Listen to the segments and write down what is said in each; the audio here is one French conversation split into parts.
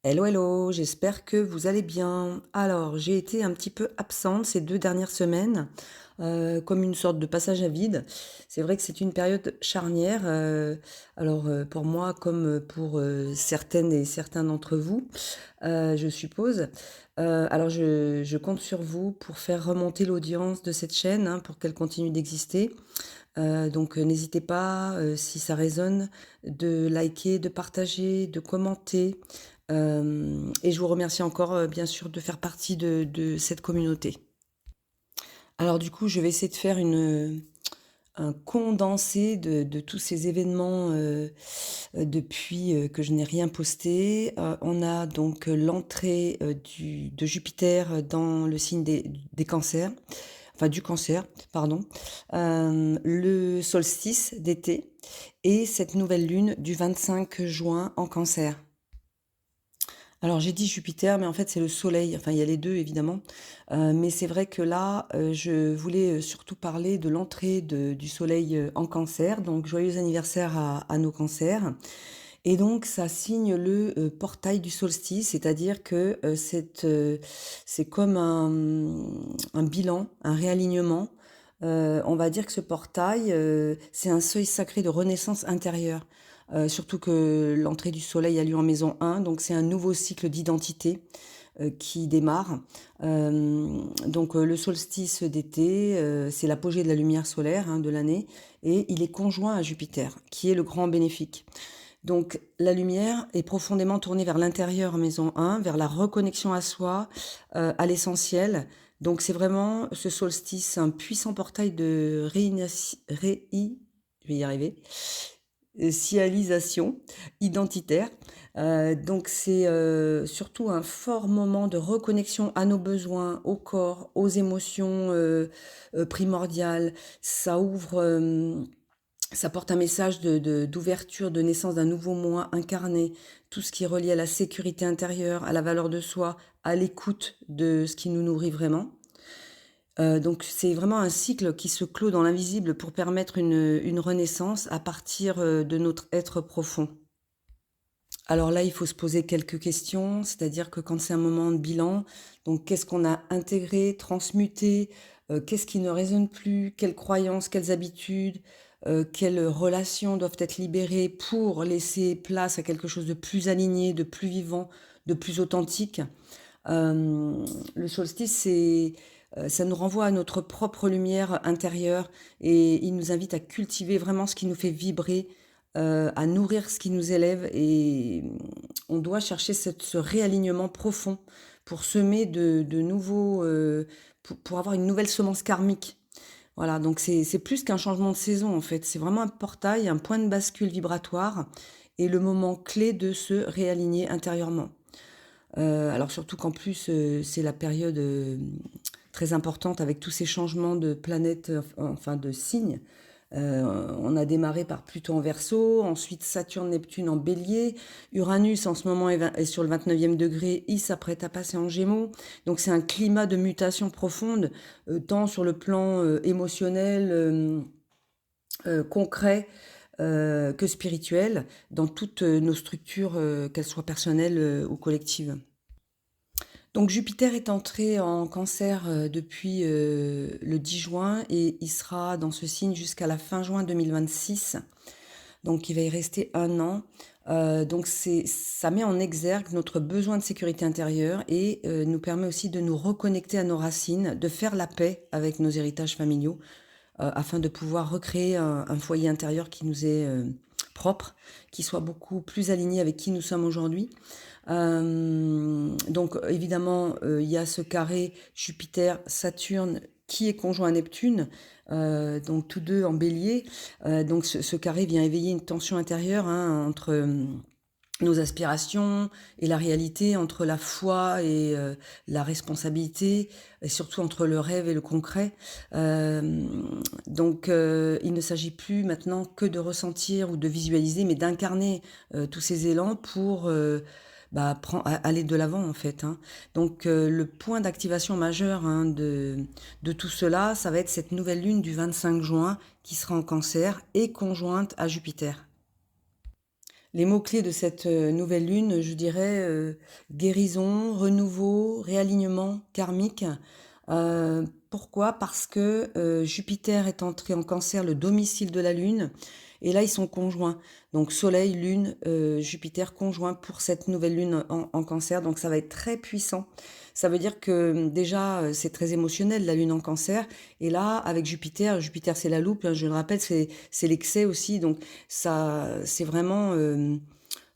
Hello, hello, j'espère que vous allez bien. Alors, j'ai été un petit peu absente ces 2 dernières semaines, comme une sorte de passage à vide. C'est vrai que c'est une période charnière, pour moi comme, pour, certaines et certains d'entre vous, je suppose. Je compte sur vous pour faire remonter l'audience de cette chaîne, hein, pour qu'elle continue d'exister. N'hésitez pas, si ça résonne, de liker, de partager, de commenter. Et je vous remercie encore, bien sûr, de faire partie de cette communauté. Alors du coup, je vais essayer de faire un condensé de tous ces événements depuis que je n'ai rien posté. On a donc l'entrée de Jupiter dans le signe des cancers, enfin du cancer, pardon, le solstice d'été et cette nouvelle lune du 25 juin en cancer. Alors j'ai dit Jupiter, mais en fait c'est le Soleil, enfin il y a les deux évidemment. Mais c'est vrai que là, je voulais surtout parler de l'entrée du Soleil en Cancer, donc joyeux anniversaire à nos cancers. Et donc ça signe le portail du solstice, c'est-à-dire que c'est comme un bilan, un réalignement. On va dire que ce portail, c'est un seuil sacré de renaissance intérieure. Surtout que l'entrée du soleil a lieu en maison 1, donc c'est un nouveau cycle d'identité qui démarre. Le solstice d'été, c'est l'apogée de la lumière solaire, hein, de l'année, et il est conjoint à Jupiter, qui est le grand bénéfique. Donc la lumière est profondément tournée vers l'intérieur en maison 1, vers la reconnexion à soi, à l'essentiel. Donc c'est vraiment ce solstice, un puissant portail de je vais y arriver, cialisation identitaire. C'est surtout un fort moment de reconnexion à nos besoins, au corps, aux émotions primordiales. Ça ouvre, ça porte un message d'ouverture, de naissance d'un nouveau moi incarné, tout ce qui est relié à la sécurité intérieure, à la valeur de soi, à l'écoute de ce qui nous nourrit vraiment. Donc c'est vraiment un cycle qui se clôt dans l'invisible pour permettre une renaissance à partir de notre être profond. Alors là, il faut se poser quelques questions, c'est-à-dire que quand c'est un moment de bilan, donc qu'est-ce qu'on a intégré, transmuté, qu'est-ce qui ne résonne plus, quelles croyances, quelles habitudes, quelles relations doivent être libérées pour laisser place à quelque chose de plus aligné, de plus vivant, de plus authentique. Le solstice, ça nous renvoie à notre propre lumière intérieure et il nous invite à cultiver vraiment ce qui nous fait vibrer, à nourrir ce qui nous élève et on doit chercher ce réalignement profond pour semer de nouveaux, pour avoir une nouvelle semence karmique. Voilà, donc c'est plus qu'un changement de saison en fait, c'est vraiment un portail, un point de bascule vibratoire et le moment clé de se réaligner intérieurement. Alors surtout qu'en plus, c'est la période très importante avec tous ces changements de planètes, enfin de signes. On a démarré par Pluton en Verseau, ensuite Saturne, Neptune en Bélier, Uranus en ce moment est sur le 29e degré, il s'apprête à passer en Gémeaux. Donc c'est un climat de mutation profonde, tant sur le plan émotionnel, concret, que spirituel, dans toutes nos structures, qu'elles soient personnelles ou collectives. Donc Jupiter est entré en Cancer depuis le 10 juin et il sera dans ce signe jusqu'à la fin juin 2026. Donc il va y rester un an. Ça met en exergue notre besoin de sécurité intérieure et nous permet aussi de nous reconnecter à nos racines, de faire la paix avec nos héritages familiaux afin de pouvoir recréer un foyer intérieur qui nous est propre, qui soit beaucoup plus aligné avec qui nous sommes aujourd'hui. Donc évidemment, il y a ce carré Jupiter-Saturne qui est conjoint à Neptune, donc tous deux en bélier. Donc ce carré vient éveiller une tension intérieure, hein, entre nos aspirations et la réalité, entre la foi et la responsabilité, et surtout entre le rêve et le concret. Il ne s'agit plus maintenant que de ressentir ou de visualiser, mais d'incarner tous ces élans pour aller de l'avant en fait. Hein. Le point d'activation majeur, hein, de tout cela, ça va être cette nouvelle lune du 25 juin qui sera en Cancer et conjointe à Jupiter. Les mots-clés de cette nouvelle lune, je dirais guérison, renouveau, réalignement karmique. Pourquoi? Parce que Jupiter est entré en Cancer, le domicile de la lune, et là ils sont conjoints. Donc Soleil, Lune, Jupiter conjoints pour cette nouvelle lune en Cancer. Donc ça va être très puissant. Ça veut dire que déjà c'est très émotionnel la lune en Cancer. Et là avec Jupiter, Jupiter c'est la loupe, hein, je le rappelle, c'est l'excès aussi. Donc ça, c'est vraiment,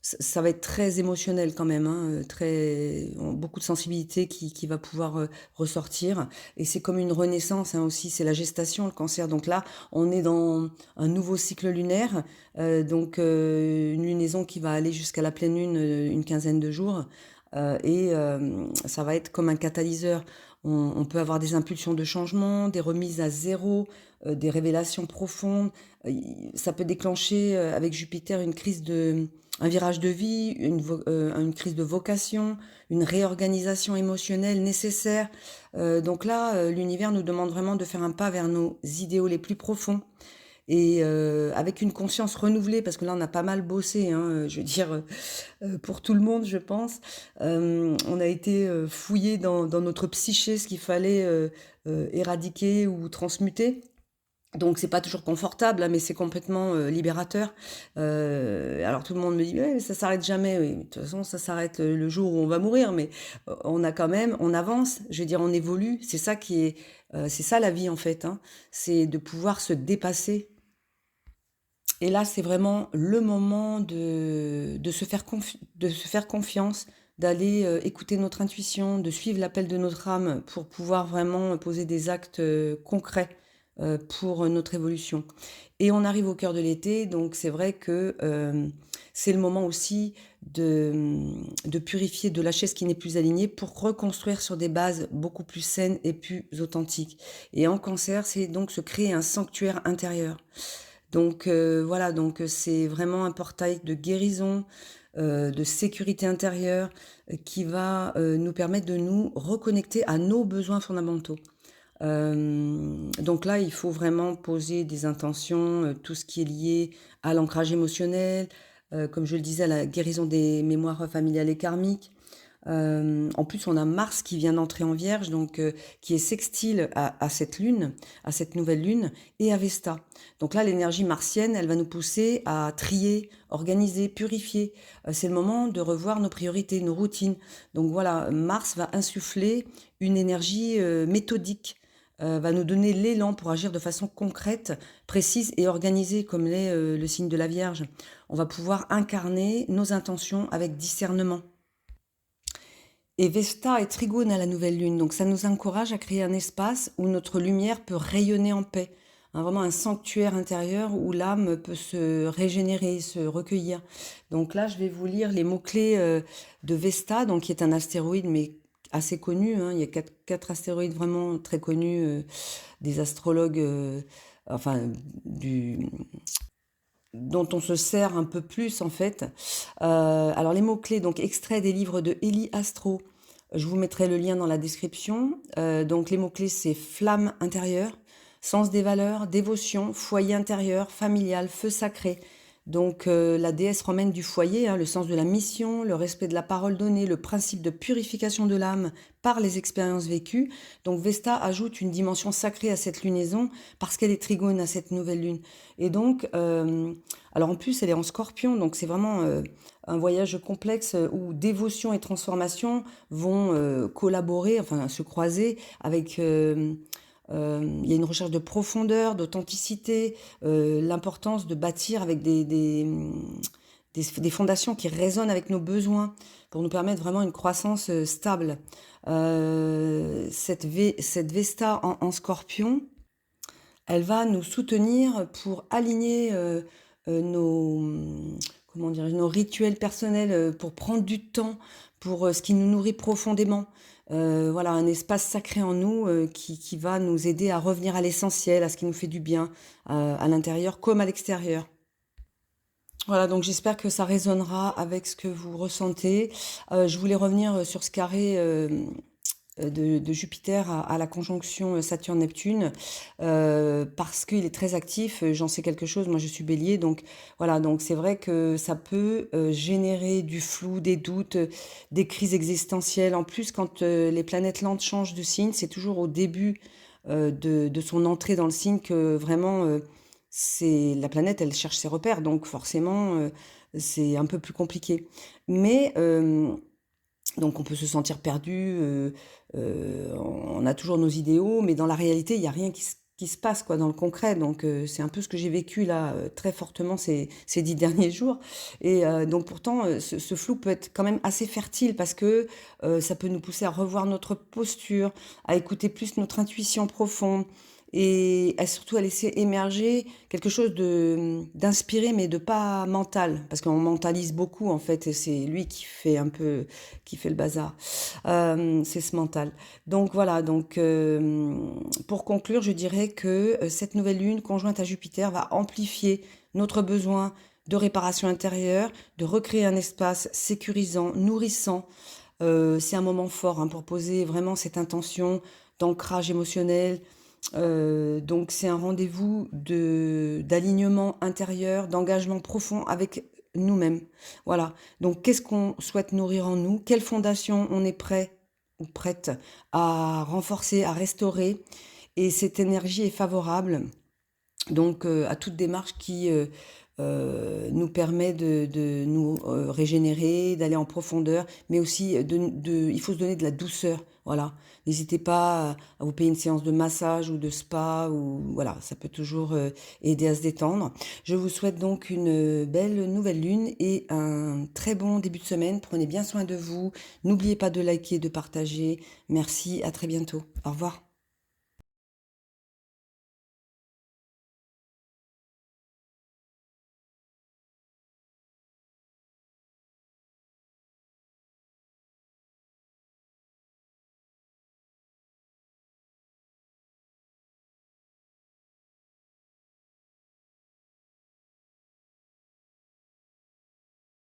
ça va être très émotionnel quand même, hein, beaucoup de sensibilité qui va pouvoir ressortir. Et c'est comme une renaissance hein, aussi, c'est la gestation, le cancer. Donc là, on est dans un nouveau cycle lunaire, une lunaison qui va aller jusqu'à la pleine lune une quinzaine de jours. Ça va être comme un catalyseur. On peut avoir des impulsions de changement, des remises à zéro, des révélations profondes. Ça peut déclencher avec Jupiter un virage de vie, une crise de vocation, une réorganisation émotionnelle nécessaire. Donc là, l'univers nous demande vraiment de faire un pas vers nos idéaux les plus profonds et avec une conscience renouvelée, parce que là, on a pas mal bossé, hein, je veux dire, pour tout le monde, je pense. On a été fouillé dans notre psyché ce qu'il fallait éradiquer ou transmuter. Donc c'est pas toujours confortable, hein, mais c'est complètement libérateur. Alors tout le monde me dit ouais, mais ça s'arrête jamais. Oui, de toute façon ça s'arrête le jour où on va mourir, mais on a quand même, on avance. Je veux dire, on évolue. C'est ça la vie en fait. Hein. C'est de pouvoir se dépasser. Et là c'est vraiment le moment de se faire confiance, d'aller écouter notre intuition, de suivre l'appel de notre âme pour pouvoir vraiment poser des actes concrets pour notre évolution. Et on arrive au cœur de l'été, donc c'est vrai que c'est le moment aussi de purifier, de lâcher ce qui n'est plus aligné pour reconstruire sur des bases beaucoup plus saines et plus authentiques. Et en cancer, c'est donc se créer un sanctuaire intérieur. Donc voilà, donc c'est vraiment un portail de guérison, de sécurité intérieure qui va nous permettre de nous reconnecter à nos besoins fondamentaux. Donc là, il faut vraiment poser des intentions, tout ce qui est lié à l'ancrage émotionnel, comme je le disais, à la guérison des mémoires familiales et karmiques. En plus, on a Mars qui vient d'entrer en Vierge, donc qui est sextile à cette lune, à cette nouvelle lune, et à Vesta. Donc là, l'énergie martienne, elle va nous pousser à trier, organiser, purifier. C'est le moment de revoir nos priorités, nos routines. Donc voilà, Mars va insuffler une énergie méthodique, va nous donner l'élan pour agir de façon concrète, précise et organisée, comme l'est le signe de la Vierge. On va pouvoir incarner nos intentions avec discernement. Et Vesta est trigone à la nouvelle lune, donc ça nous encourage à créer un espace où notre lumière peut rayonner en paix. Hein, vraiment un sanctuaire intérieur où l'âme peut se régénérer, se recueillir. Donc là, je vais vous lire les mots-clés de Vesta, donc qui est un astéroïde, mais assez connu. Hein. Il y a quatre astéroïdes vraiment très connus des astrologues, enfin, dont on se sert un peu plus en fait. Alors les mots-clés, donc extrait des livres de Eli Astro, je vous mettrai le lien dans la description. Donc les mots-clés c'est flamme intérieure, sens des valeurs, dévotion, foyer intérieur, familial, feu sacré. Donc la déesse romaine du foyer, hein, le sens de la mission, le respect de la parole donnée, le principe de purification de l'âme par les expériences vécues. Donc Vesta ajoute une dimension sacrée à cette lunaison parce qu'elle est trigone à cette nouvelle lune. Et donc, alors en plus elle est en scorpion, donc c'est vraiment un voyage complexe où dévotion et transformation vont collaborer, enfin se croiser avec... il y a une recherche de profondeur, d'authenticité, l'importance de bâtir avec des fondations qui résonnent avec nos besoins pour nous permettre vraiment une croissance stable. Cette Vesta en scorpion, elle va nous soutenir pour aligner comment dire, nos rituels personnels, pour prendre du temps pour ce qui nous nourrit profondément. Voilà, un espace sacré en nous qui va nous aider à revenir à l'essentiel, à ce qui nous fait du bien, à l'intérieur comme à l'extérieur. Voilà, donc j'espère que ça résonnera avec ce que vous ressentez. Je voulais revenir sur ce carré de Jupiter à la conjonction Saturne-Neptune, parce qu'il est très actif. J'en sais quelque chose, moi je suis Bélier, donc voilà, donc c'est vrai que ça peut générer du flou, des doutes, des crises existentielles. En plus, quand les planètes lentes changent de signe, c'est toujours au début de son entrée dans le signe que vraiment c'est la planète, elle cherche ses repères, donc forcément c'est un peu plus compliqué. Mais donc on peut se sentir perdu, on a toujours nos idéaux, mais dans la réalité, il y a rien qui se passe quoi, dans le concret. Donc c'est un peu ce que j'ai vécu là, très fortement ces 10 derniers jours. Et donc pourtant, ce flou peut être quand même assez fertile parce que ça peut nous pousser à revoir notre posture, à écouter plus notre intuition profonde et surtout à laisser émerger quelque chose d'inspiré mais de pas mental, parce qu'on mentalise beaucoup en fait, et c'est lui qui fait le bazar. C'est ce mental. Donc voilà, donc pour conclure, je dirais que cette nouvelle lune conjointe à Jupiter va amplifier notre besoin de réparation intérieure, de recréer un espace sécurisant, nourrissant. C'est un moment fort hein, pour poser vraiment cette intention d'ancrage émotionnel. Donc c'est un rendez-vous d'alignement intérieur, d'engagement profond avec nous-mêmes. Voilà. Donc qu'est-ce qu'on souhaite nourrir en nous? Quelle fondation on est prêt ou prête à renforcer, à restaurer? Et cette énergie est favorable donc à toute démarche qui nous permet de nous régénérer, d'aller en profondeur, mais aussi il faut se donner de la douceur. Voilà, n'hésitez pas à vous payer une séance de massage ou de spa ou voilà, ça peut toujours aider à se détendre. Je vous souhaite donc une belle nouvelle lune et un très bon début de semaine. Prenez bien soin de vous. N'oubliez pas de liker, de partager. Merci, à très bientôt. Au revoir.